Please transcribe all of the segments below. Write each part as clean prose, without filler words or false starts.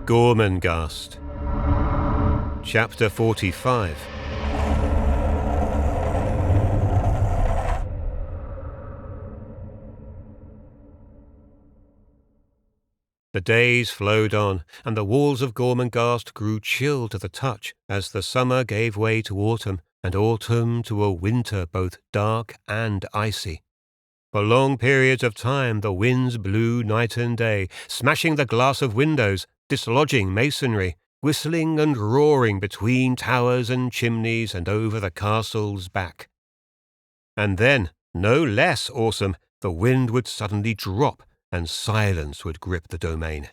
Gormenghast. Chapter 45. The days flowed on, and the walls of Gormenghast grew chill to the touch as the summer gave way to autumn, and autumn to a winter both dark and icy. For long periods of time the winds blew night and day, smashing the glass of windows, dislodging masonry, whistling and roaring between towers and chimneys and over the castle's back. And then, no less awesome, the wind would suddenly drop, and silence would grip the domain.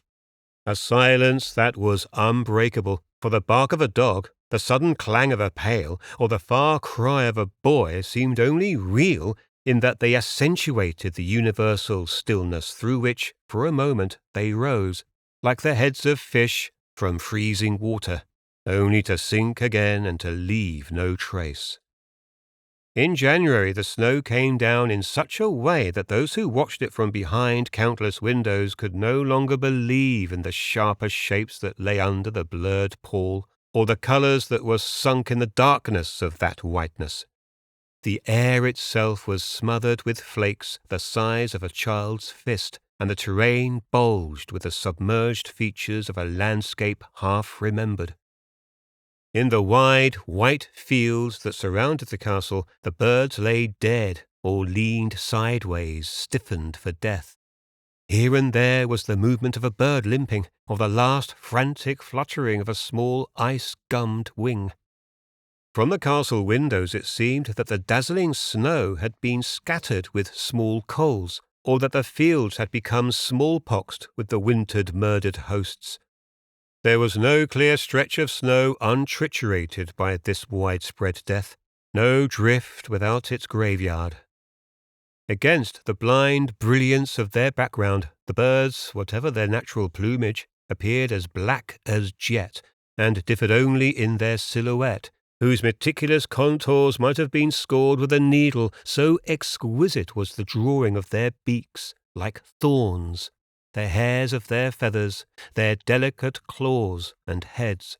A silence that was unbreakable, for the bark of a dog, the sudden clang of a pail, or the far cry of a boy seemed only real in that they accentuated the universal stillness through which, for a moment, they rose, like the heads of fish from freezing water, only to sink again and to leave no trace. In January the snow came down in such a way that those who watched it from behind countless windows could no longer believe in the sharper shapes that lay under the blurred pall, or the colours that were sunk in the darkness of that whiteness. The air itself was smothered with flakes the size of a child's fist, and the terrain bulged with the submerged features of a landscape half remembered. In the wide, white fields that surrounded the castle, the birds lay dead or leaned sideways, stiffened for death. Here and there was the movement of a bird limping, or the last frantic fluttering of a small ice-gummed wing. From the castle windows it seemed that the dazzling snow had been scattered with small coals, or that the fields had become smallpoxed with the wintered murdered hosts. There was no clear stretch of snow untriturated by this widespread death, no drift without its graveyard. Against the blind brilliance of their background, the birds, whatever their natural plumage, appeared as black as jet, and differed only in their silhouette, whose meticulous contours might have been scored with a needle, so exquisite was the drawing of their beaks, like thorns, the hairs of their feathers, their delicate claws and heads.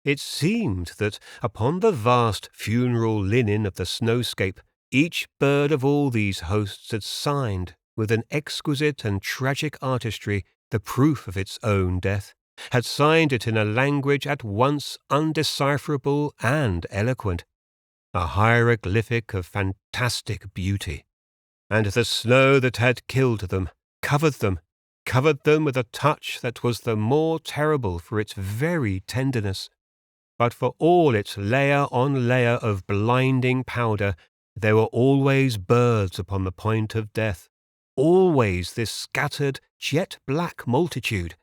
It seemed that upon the vast funeral linen of the snowscape, each bird of all these hosts had signed, with an exquisite and tragic artistry, the proof of its own death, had signed it in a language at once undecipherable and eloquent, a hieroglyphic of fantastic beauty. And the snow that had killed them covered them with a touch that was the more terrible for its very tenderness. But for all its layer on layer of blinding powder, there were always birds upon the point of death, always this scattered, jet-black multitude.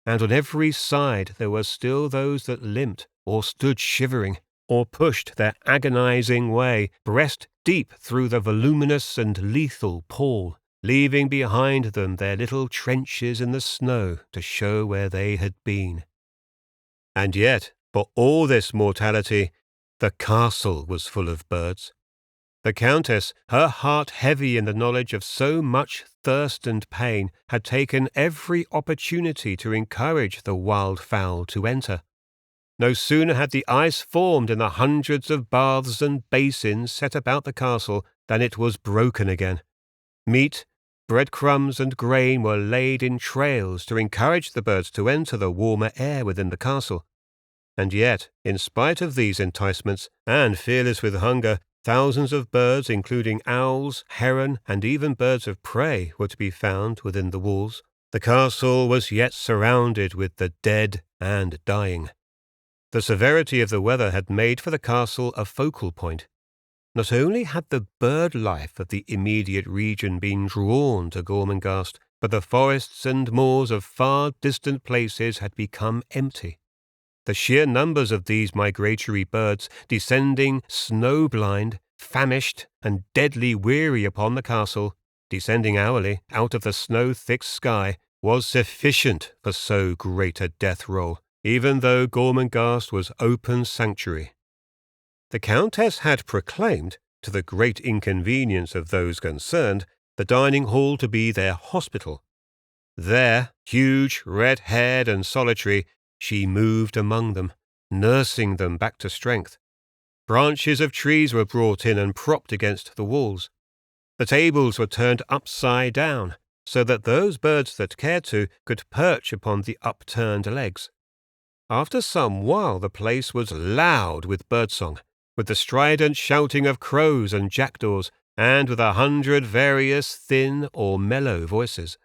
And on every side there were still those that limped, or stood shivering, or pushed their agonizing way, breast deep through the voluminous and lethal pall, leaving behind them their little trenches in the snow to show where they had been. And yet, for all this mortality, the castle was full of birds. The Countess, her heart heavy in the knowledge of so much thirst and pain, had taken every opportunity to encourage the wild fowl to enter. No sooner had the ice formed in the hundreds of baths and basins set about the castle than it was broken again. Meat, breadcrumbs and grain were laid in trails to encourage the birds to enter the warmer air within the castle. And yet, in spite of these enticements, and fearless with hunger, thousands of birds, including owls, heron, and even birds of prey, were to be found within the walls. The castle was yet surrounded with the dead and dying. The severity of the weather had made for the castle a focal point. Not only had the bird life of the immediate region been drawn to Gormenghast, but the forests and moors of far distant places had become empty. The sheer numbers of these migratory birds, descending snow-blind, famished, and deadly weary upon the castle, descending hourly out of the snow-thick sky, was sufficient for so great a death-roll, even though Gormenghast was open sanctuary. The Countess had proclaimed, to the great inconvenience of those concerned, the dining hall to be their hospital. There, huge, red-haired and solitary, she moved among them, nursing them back to strength. Branches of trees were brought in and propped against the walls. The tables were turned upside down, so that those birds that cared to could perch upon the upturned legs. After some while the place was loud with birdsong, with the strident shouting of crows and jackdaws, and with 100 various thin or mellow voices.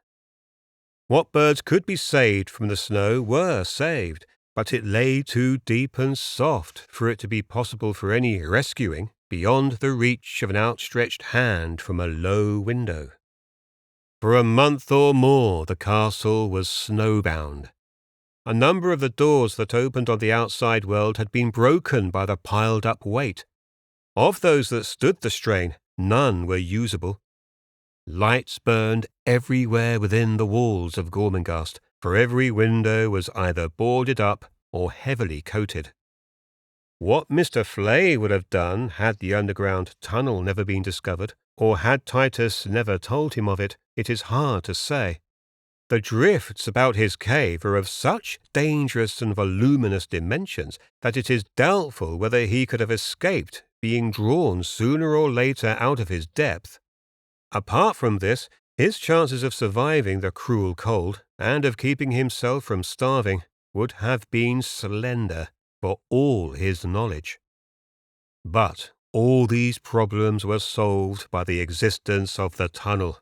What birds could be saved from the snow were saved, but it lay too deep and soft for it to be possible for any rescuing beyond the reach of an outstretched hand from a low window. For a month or more the castle was snowbound. A number of the doors that opened on the outside world had been broken by the piled-up weight. Of those that stood the strain, none were usable. Lights burned everywhere within the walls of Gormenghast, for every window was either boarded up or heavily coated. What Mr. Flay would have done had the underground tunnel never been discovered, or had Titus never told him of it, it is hard to say. The drifts about his cave are of such dangerous and voluminous dimensions that it is doubtful whether he could have escaped being drawn sooner or later out of his depth. Apart from this, his chances of surviving the cruel cold and of keeping himself from starving would have been slender for all his knowledge. But all these problems were solved by the existence of the tunnel.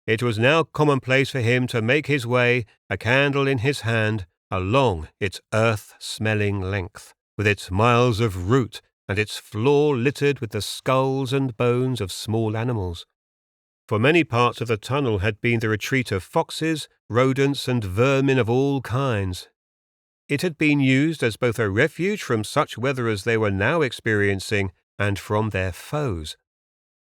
It was now commonplace for him to make his way, a candle in his hand, along its earth-smelling length, with its miles of route and its floor littered with the skulls and bones of small animals. For many parts of the tunnel had been the retreat of foxes, rodents, and vermin of all kinds. It had been used as both a refuge from such weather as they were now experiencing and from their foes.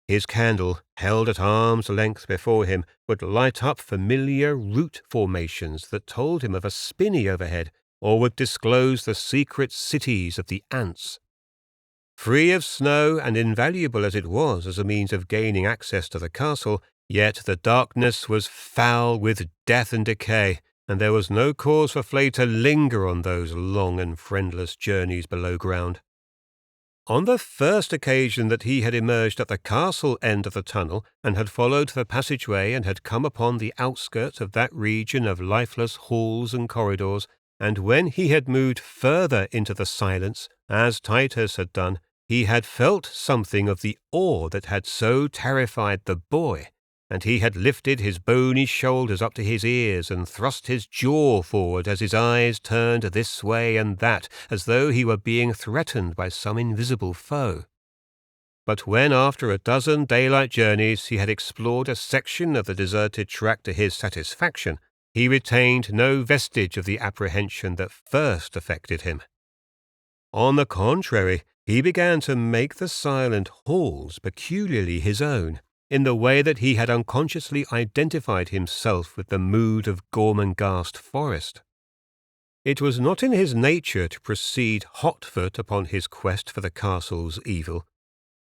His candle, held at arm's length before him, would light up familiar root formations that told him of a spinney overhead, or would disclose the secret cities of the ants. Free of snow and invaluable as it was as a means of gaining access to the castle, yet the darkness was foul with death and decay, and there was no cause for Flay to linger on those long and friendless journeys below ground. On the first occasion that he had emerged at the castle end of the tunnel and had followed the passageway and had come upon the outskirts of that region of lifeless halls and corridors, and when he had moved further into the silence, as Titus had done, he had felt something of the awe that had so terrified the boy, and he had lifted his bony shoulders up to his ears and thrust his jaw forward as his eyes turned this way and that, as though he were being threatened by some invisible foe. But when after a dozen daylight journeys he had explored a section of the deserted tract to his satisfaction, he retained no vestige of the apprehension that first affected him. On the contrary, he began to make the silent halls peculiarly his own, in the way that he had unconsciously identified himself with the mood of Gormenghast Forest. It was not in his nature to proceed hotfoot upon his quest for the castle's evil.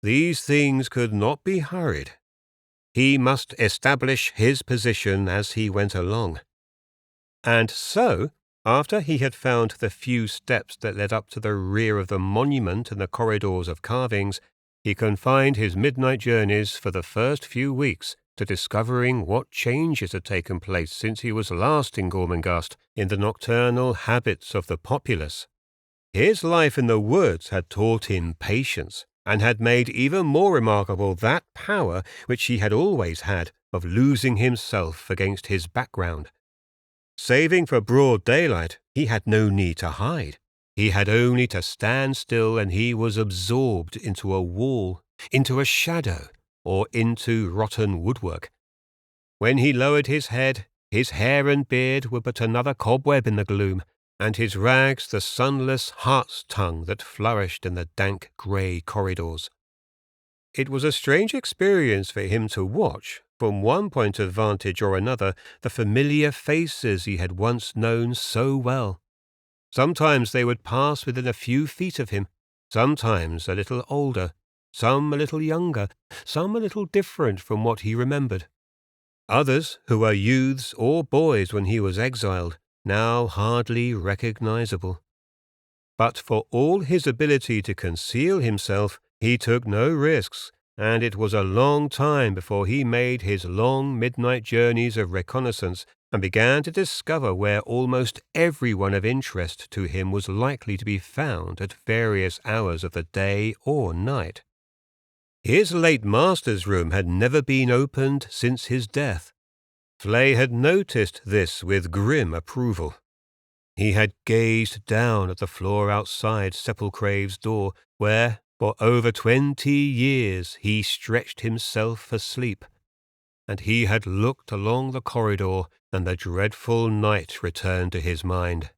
These things could not be hurried. He must establish his position as he went along. And so, after he had found the few steps that led up to the rear of the monument and the corridors of carvings, he confined his midnight journeys for the first few weeks to discovering what changes had taken place since he was last in Gormenghast in the nocturnal habits of the populace. His life in the woods had taught him patience, and had made even more remarkable that power which he had always had of losing himself against his background. Saving for broad daylight, he had no need to hide. He had only to stand still, and he was absorbed into a wall, into a shadow, or into rotten woodwork. When he lowered his head, his hair and beard were but another cobweb in the gloom, and his rags the sunless hart's tongue that flourished in the dank grey corridors. It was a strange experience for him to watch, from one point of vantage or another, the familiar faces he had once known so well. Sometimes they would pass within a few feet of him, sometimes a little older, some a little younger, some a little different from what he remembered. Others, who were youths or boys when he was exiled, now hardly recognizable. But for all his ability to conceal himself, he took no risks, and it was a long time before he made his long midnight journeys of reconnaissance and began to discover where almost everyone of interest to him was likely to be found at various hours of the day or night. His late master's room had never been opened since his death. Flay had noticed this with grim approval. He had gazed down at the floor outside Sepulchre's door, where, for over 20 years, he stretched himself asleep, and he had looked along the corridor, and the dreadful night returned to his mind.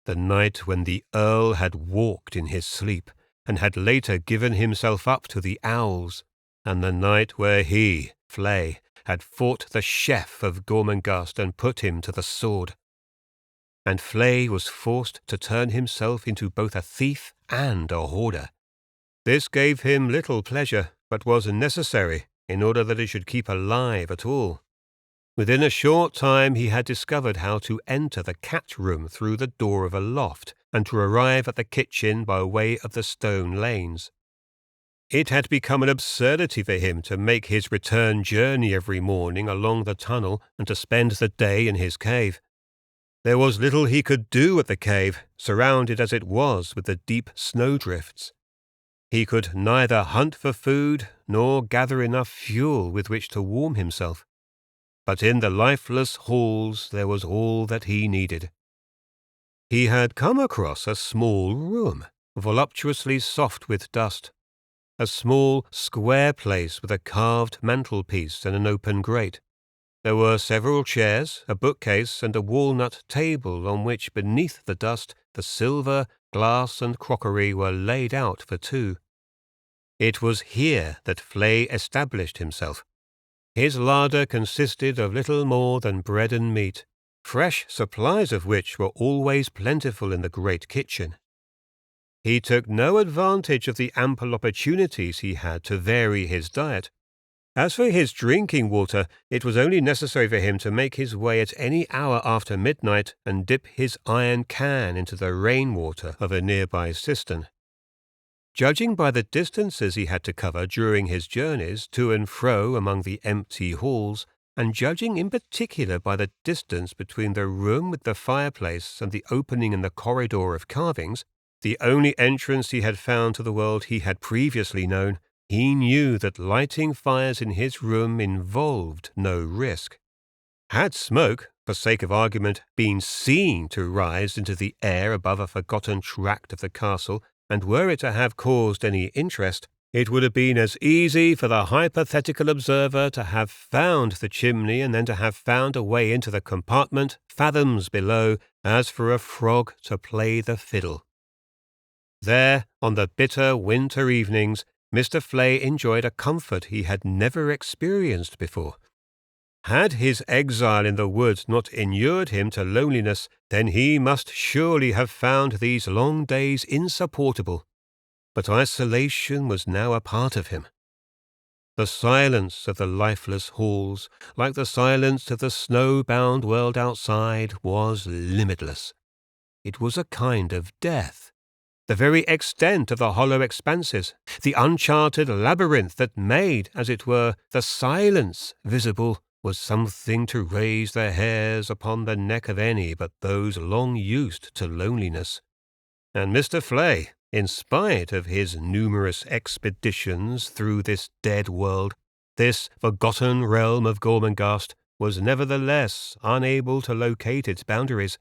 The night when the Earl had walked in his sleep, and had later given himself up to the owls, and the night where he, Flay, had fought the chef of Gormenghast and put him to the sword. And Flay was forced to turn himself into both a thief and a hoarder. This gave him little pleasure, but was necessary in order that he should keep alive at all. Within a short time he had discovered how to enter the cat-room through the door of a loft, and to arrive at the kitchen by way of the stone lanes. It had become an absurdity for him to make his return journey every morning along the tunnel and to spend the day in his cave. There was little he could do at the cave, surrounded as it was with the deep snowdrifts. He could neither hunt for food nor gather enough fuel with which to warm himself. But in the lifeless halls there was all that he needed. He had come across a small room, voluptuously soft with dust, a small square place with a carved mantelpiece and an open grate. There were several chairs, a bookcase, and a walnut table on which, beneath the dust, the silver, glass, and crockery were laid out for two. It was here that Flay established himself. His larder consisted of little more than bread and meat, fresh supplies of which were always plentiful in the great kitchen. He took no advantage of the ample opportunities he had to vary his diet. As for his drinking water, it was only necessary for him to make his way at any hour after midnight and dip his iron can into the rainwater of a nearby cistern. Judging by the distances he had to cover during his journeys to and fro among the empty halls, and judging in particular by the distance between the room with the fireplace and the opening in the corridor of carvings, the only entrance he had found to the world he had previously known, he knew that lighting fires in his room involved no risk. Had smoke, for sake of argument, been seen to rise into the air above a forgotten tract of the castle, and were it to have caused any interest, it would have been as easy for the hypothetical observer to have found the chimney and then to have found a way into the compartment fathoms below as for a frog to play the fiddle. There, on the bitter winter evenings, Mr. Flay enjoyed a comfort he had never experienced before. Had his exile in the woods not inured him to loneliness, then he must surely have found these long days insupportable. But isolation was now a part of him. The silence of the lifeless halls, like the silence of the snow-bound world outside, was limitless. It was a kind of death. The very extent of the hollow expanses, the uncharted labyrinth that made, as it were, the silence visible, was something to raise the hairs upon the neck of any but those long used to loneliness. And Mr. Flay, in spite of his numerous expeditions through this dead world, this forgotten realm of Gormenghast, was nevertheless unable to locate its boundaries.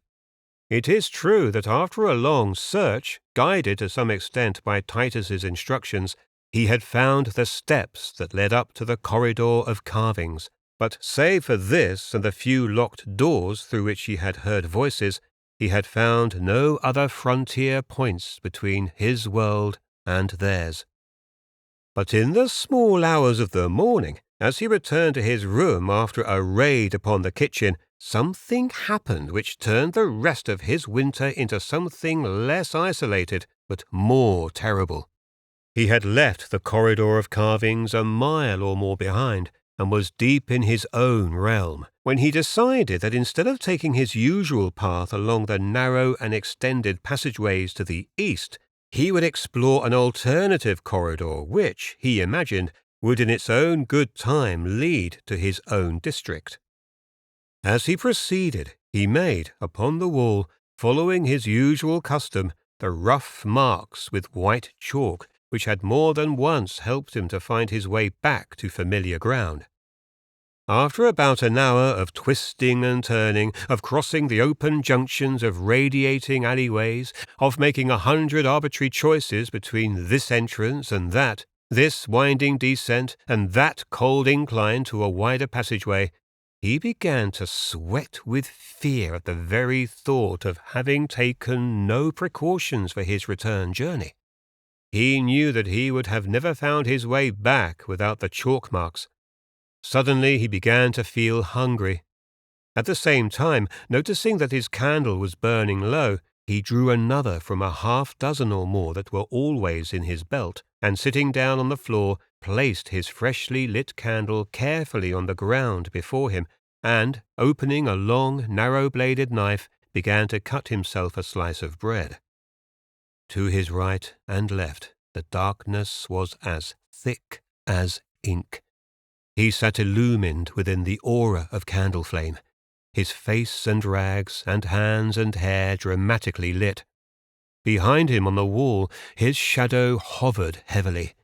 It is true that after a long search, guided to some extent by Titus's instructions, he had found the steps that led up to the corridor of carvings, but save for this and the few locked doors through which he had heard voices, he had found no other frontier points between his world and theirs. But in the small hours of the morning, as he returned to his room after a raid upon the kitchen, something happened which turned the rest of his winter into something less isolated but more terrible. He had left the corridor of carvings a mile or more behind, and was deep in his own realm, when he decided that instead of taking his usual path along the narrow and extended passageways to the east, he would explore an alternative corridor which, he imagined, would in its own good time lead to his own district. As he proceeded, he made, upon the wall, following his usual custom, the rough marks with white chalk which had more than once helped him to find his way back to familiar ground. After about an hour of twisting and turning, of crossing the open junctions of radiating alleyways, of making 100 arbitrary choices between this entrance and that, this winding descent and that cold incline to a wider passageway, he began to sweat with fear at the very thought of having taken no precautions for his return journey. He knew that he would have never found his way back without the chalk marks. Suddenly he began to feel hungry. At the same time, noticing that his candle was burning low, he drew another from a half-dozen or more that were always in his belt, and sitting down on the floor, placed his freshly lit candle carefully on the ground before him, and, opening a long, narrow-bladed knife, began to cut himself a slice of bread. To his right and left, the darkness was as thick as ink. He sat illumined within the aura of candle flame, his face and rags and hands and hair dramatically lit. Behind him on the wall, his shadow hovered heavily.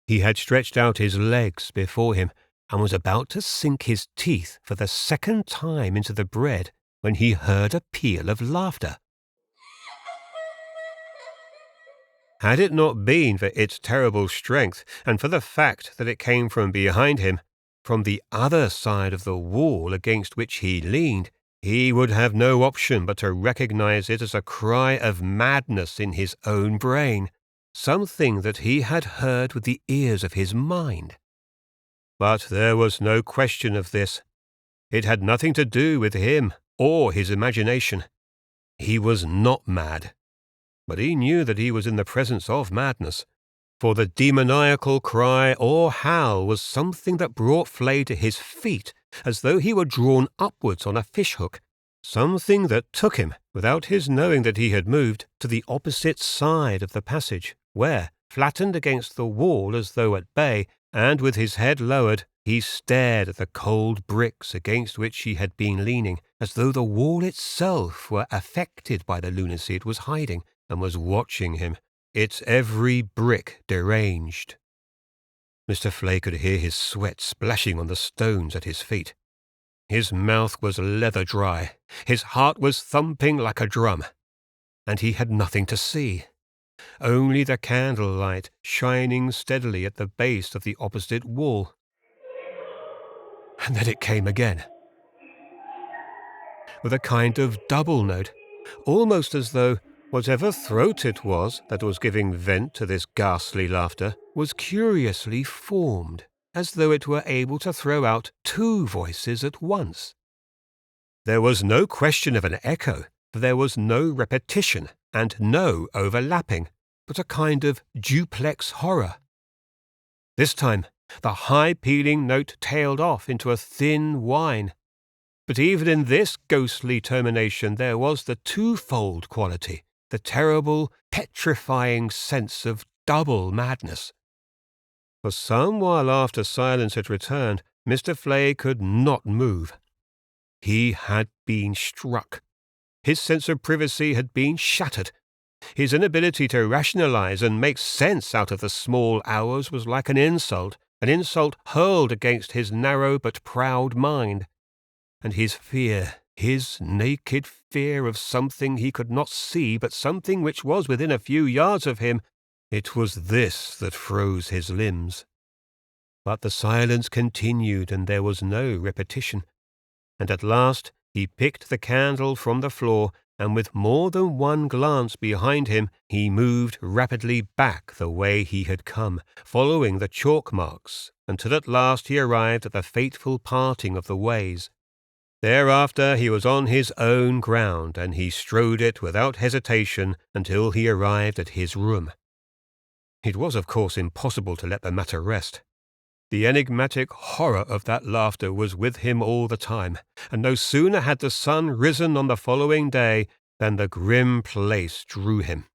He had stretched out his legs before him and was about to sink his teeth for the second time into the bread when he heard a peal of laughter. Had it not been for its terrible strength, and for the fact that it came from behind him, from the other side of the wall against which he leaned, he would have no option but to recognize it as a cry of madness in his own brain, something that he had heard with the ears of his mind. But there was no question of this. It had nothing to do with him or his imagination. He was not mad. But he knew that he was in the presence of madness, for the demoniacal cry or howl was something that brought Flay to his feet as though he were drawn upwards on a fishhook, something that took him, without his knowing that he had moved, to the opposite side of the passage, where, flattened against the wall as though at bay, and with his head lowered, he stared at the cold bricks against which he had been leaning, as though the wall itself were affected by the lunacy it was hiding, and was watching him, its every brick deranged. Mr. Flay could hear his sweat splashing on the stones at his feet. His mouth was leather dry, his heart was thumping like a drum, and he had nothing to see, only the candlelight shining steadily at the base of the opposite wall. And then it came again, with a kind of double note, almost as though whatever throat it was that was giving vent to this ghastly laughter was curiously formed, as though it were able to throw out two voices at once. There was no question of an echo, for there was no repetition and no overlapping, but a kind of duplex horror. This time, the high-pealing note tailed off into a thin whine. But even in this ghostly termination there was the twofold quality, the terrible, petrifying sense of double madness. For some while after silence had returned, Mr. Flay could not move. He had been struck. His sense of privacy had been shattered. His inability to rationalize and make sense out of the small hours was like an insult hurled against his narrow but proud mind. And his fear, his naked fear of something he could not see, but something which was within a few yards of him, it was this that froze his limbs. But the silence continued, and there was no repetition. And at last he picked the candle from the floor, and with more than one glance behind him, he moved rapidly back the way he had come, following the chalk marks, until at last he arrived at the fateful parting of the ways. Thereafter he was on his own ground, and he strode it without hesitation until he arrived at his room. It was, of course, impossible to let the matter rest. The enigmatic horror of that laughter was with him all the time, and no sooner had the sun risen on the following day than the grim place drew him.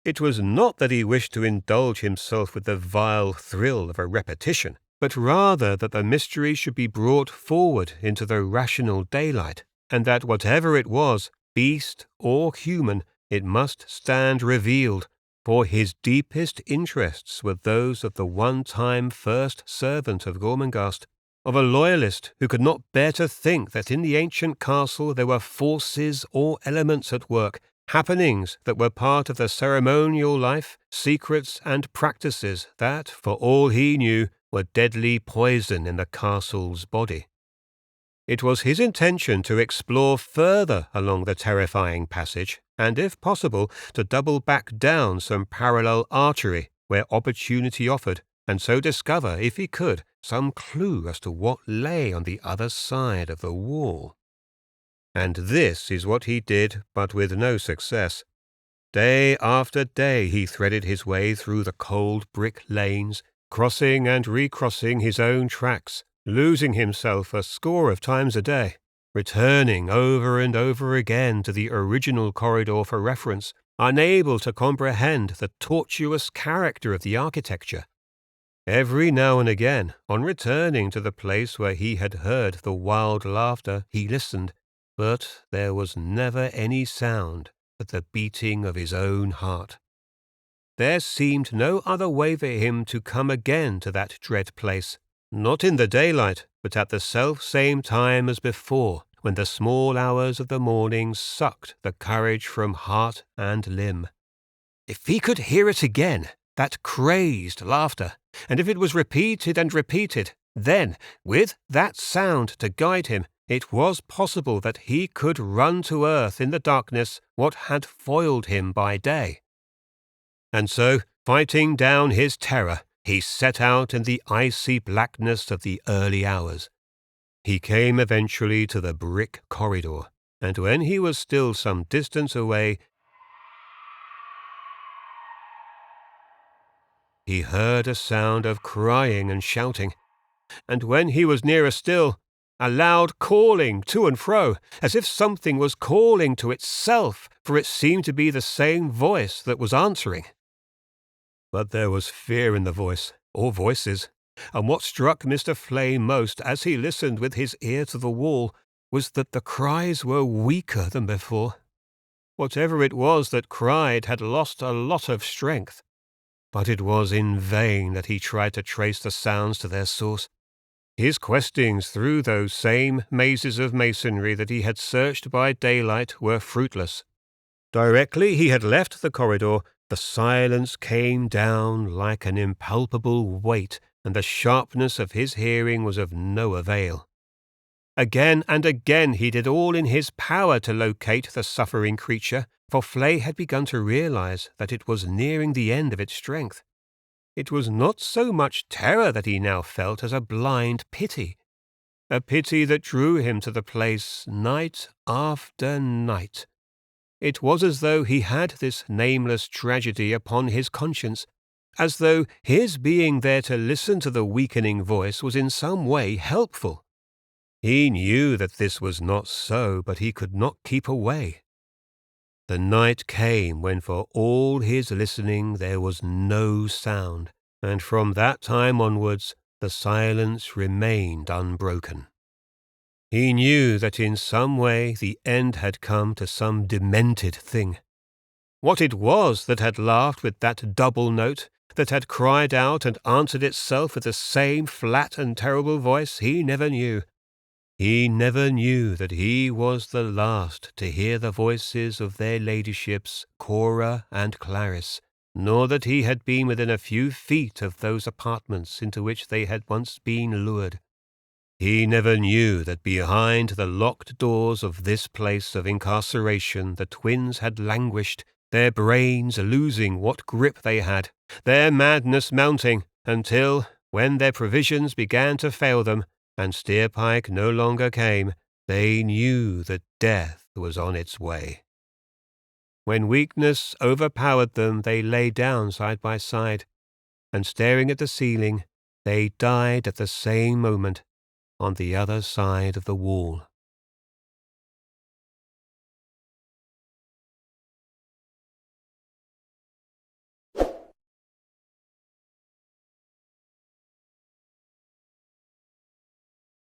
It was not that he wished to indulge himself with the vile thrill of a repetition, but rather that the mystery should be brought forward into the rational daylight, and that whatever it was, beast or human, it must stand revealed, for his deepest interests were those of the one-time first servant of Gormenghast, of a loyalist who could not bear to think that in the ancient castle there were forces or elements at work, happenings that were part of the ceremonial life, secrets and practices that, for all he knew, were deadly poison in the castle's body. It was his intention to explore further along the terrifying passage, and if possible, to double back down some parallel artery where opportunity offered, and so discover, if he could, some clue as to what lay on the other side of the wall. And this is what he did, but with no success. Day after day he threaded his way through the cold brick lanes, crossing and recrossing his own tracks, losing himself a score of times a day, returning over and over again to the original corridor for reference, unable to comprehend the tortuous character of the architecture. Every now and again, on returning to the place where he had heard the wild laughter, he listened, but there was never any sound but the beating of his own heart. There seemed no other way for him to come again to that dread place, not in the daylight, but at the self-same time as before, when the small hours of the morning sucked the courage from heart and limb. If he could hear it again, that crazed laughter, and if it was repeated and repeated, then, with that sound to guide him, it was possible that he could run to earth in the darkness what had foiled him by day. And so, fighting down his terror, he set out in the icy blackness of the early hours. He came eventually to the brick corridor, and when he was still some distance away, he heard a sound of crying and shouting, and when he was nearer still, a loud calling to and fro, as if something was calling to itself, for it seemed to be the same voice that was answering. But there was fear in the voice, or voices, and what struck Mr. Flay most as he listened with his ear to the wall was that the cries were weaker than before. Whatever it was that cried had lost a lot of strength, but it was in vain that he tried to trace the sounds to their source. His questings through those same mazes of masonry that he had searched by daylight were fruitless. Directly he had left the corridor, the silence came down like an impalpable weight, and the sharpness of his hearing was of no avail. Again and again he did all in his power to locate the suffering creature, for Flay had begun to realize that it was nearing the end of its strength. It was not so much terror that he now felt as a blind pity, a pity that drew him to the place night after night. It was as though he had this nameless tragedy upon his conscience, as though his being there to listen to the weakening voice was in some way helpful. He knew that this was not so, but he could not keep away. The night came when for all his listening there was no sound, and from that time onwards the silence remained unbroken. He knew that in some way the end had come to some demented thing. What it was that had laughed with that double note, that had cried out and answered itself with the same flat and terrible voice, he never knew. He never knew that he was the last to hear the voices of their ladyships, Cora and Clarice, nor that he had been within a few feet of those apartments into which they had once been lured. He never knew that behind the locked doors of this place of incarceration the twins had languished, their brains losing what grip they had, their madness mounting, until, when their provisions began to fail them, and Steerpike no longer came, they knew that death was on its way. When weakness overpowered them, they lay down side by side, and staring at the ceiling, They died at the same moment on the other side of the wall.